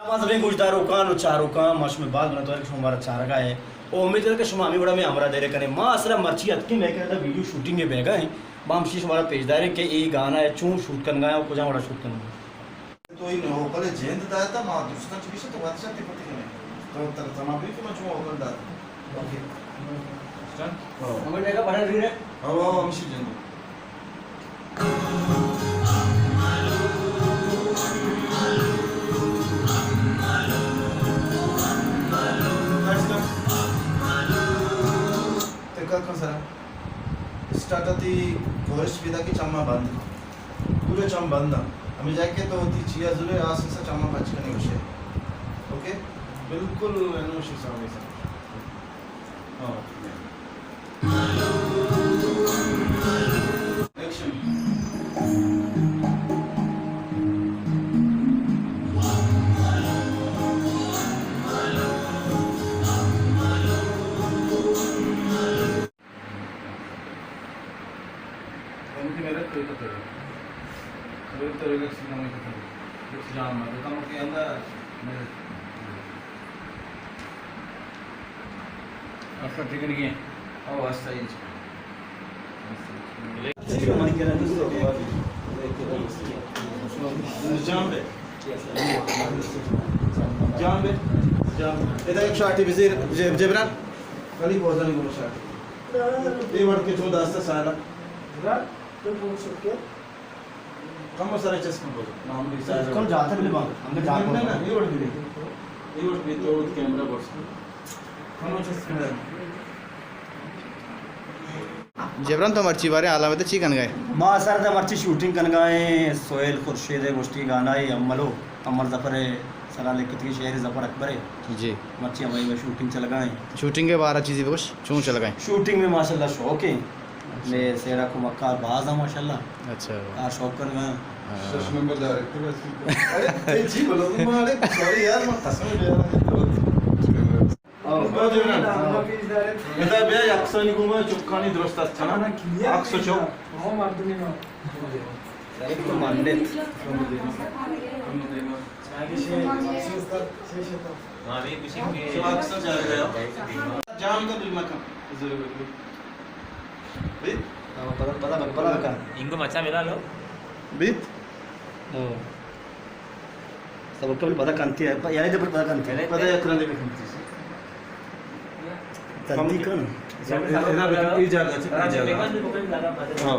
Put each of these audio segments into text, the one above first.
माजरे गुजदारो कान चारो का मश में बात बना तो है हमारा चारा का है ओ उम्मीद है कि शुमा मी बड़ा में हमरा दे करे मां असला मर्ची अतकी मैं कहता वीडियो शूटिंग में बेगा है बाम शीश हमारा पेजदार है कि ये गाना है चूं शूट करना है और कुछ हमारा शूट करना है तो इन हो कले जेंद दाता मां दुस्ता चीज तो बात से पति है तो तर तना भी कि मैं चूं हो कल दाता ओके स्टार्ट हमें देखा बना रही है हां हम शी जेंद स्टार्ट होती कोर्स विदा की चम्मा बंद पूरे चम बंद हमें जाके तो होती चिया जुले आस से चम्मा बच के नहीं उसे ओके बिल्कुल एनोशी सामने से हां एक्शन मेरा कोई तो तरीके से हम कुछ जान मैं बताऊं कि अंदर मेरे आपका ठीक नहीं है और वास्ता ही जाम इधर एक शॉट विजिर जबरान कली बहुत नहीं बोलो शॉट ये वर्ड के 14 साल कम सारे चेस में बोलो नाम भी सारे कल जाते भी बात हमने जा नहीं ना ये वर्ड भी तो कैमरा बोर्ड कम चेस में जबरन तो मर्ची बारे आलामत चिकन गए मां सर दा मर्ची शूटिंग कन गए सोहेल खुर्शीद गोष्ठी गाना है अमलो अमर जफर सरा लिखत की शेर जफर अकबर है जी मर्ची हमारी में शूटिंग चल गए शूटिंग के 12 चीज़ें कुछ चूँ चल गए शूटिंग में माशाल्लाह शौक है ले सेरा को मक्का बाज है माशाल्लाह अच्छा आ शौक कर मैं सच में बता डायरेक्टर अरे जी बोलो तुम मारे सॉरी यार मैं कसम ले बता बे अक्सर निकुमा चुक्कानी दुरुस्त असताना अक्सर चौ एक तो मानले जाम का बिल मका जरूर पता का इंगो मचा मिला लो बीत सब कभी पता कांती है यानी जब पता कांती है पता है करने में कंती तंती कन ये जागा है हां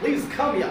प्लीज कम या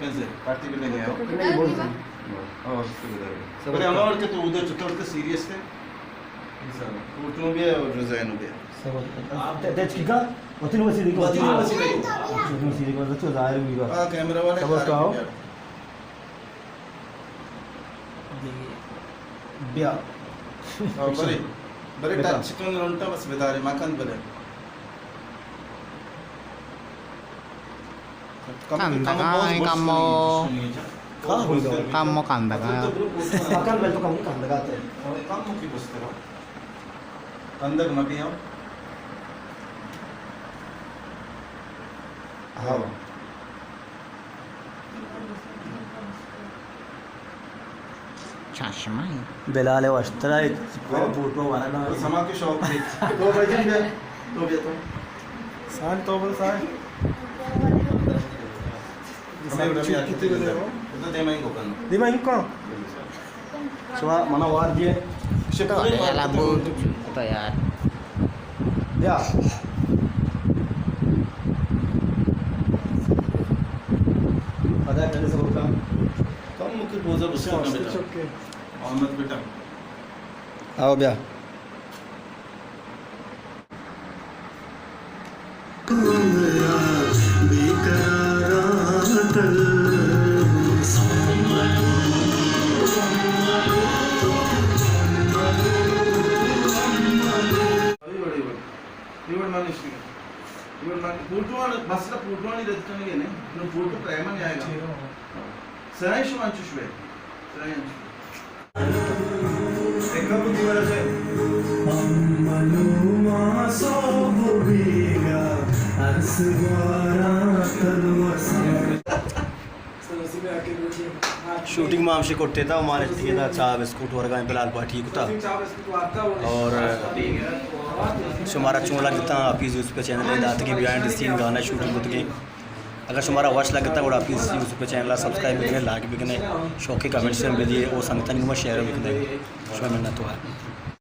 पेंसिल पार्टी भी नहीं है नहीं बोल और पर हमारे के तो उधर चुटोर के सीरियस थे उठनो भी है और रिजाइन हो गया सब तेज की का वतिन वसीली को वतिन वसीली वतिन वसीली को तो जाहिर हुई बात हां कैमरा वाले सब उठाओ बिया बरे बरे टच चिकन रोंटा बस बता रहे मकान बरे कामो कांदा का मकान बेल तो कम कांदा लगाते हैं काम की बसते रहो अंदर मटी आओ हाँ चश्मा बेलाल वस्त्रा फोटो वाला ना समा के शौक थे तो भाई जी तो भी तो सान तो बोल सान हमें रवि कितने को दे तो दे मैं को करना दे मैं को सुबह मना वार दिए तो ya labu तो यार या पता है सब का कम मुख्य पोजर उससे होना बेटा मोहम्मद बेटा आओ ब्या Pultuan, masla pultuan ni dekat ni gini. No pultu preman ya kan. Serai şu an çüşbe. Serai an. Ekran bu duvara se. Amaluma sobubiga arswara talwasa. Shooting में हमसे करते था हमारे ठीक था चाह बिस्कुट वर्गा में फिलहाल बहुत ठीक था और हमारा चों लगता हाफिज़ उस पे चैनल दात की बिहाइंड द सीन गाना शूटिंग होती है अगर हमारा वॉच लगता है हाफिज़ उस पे चैनल सब्सक्राइब भी करें लाइक भी करें शौकी कमेंट्स भी दिए और संगठन में शेयर भी करें उसमें मिलना तो है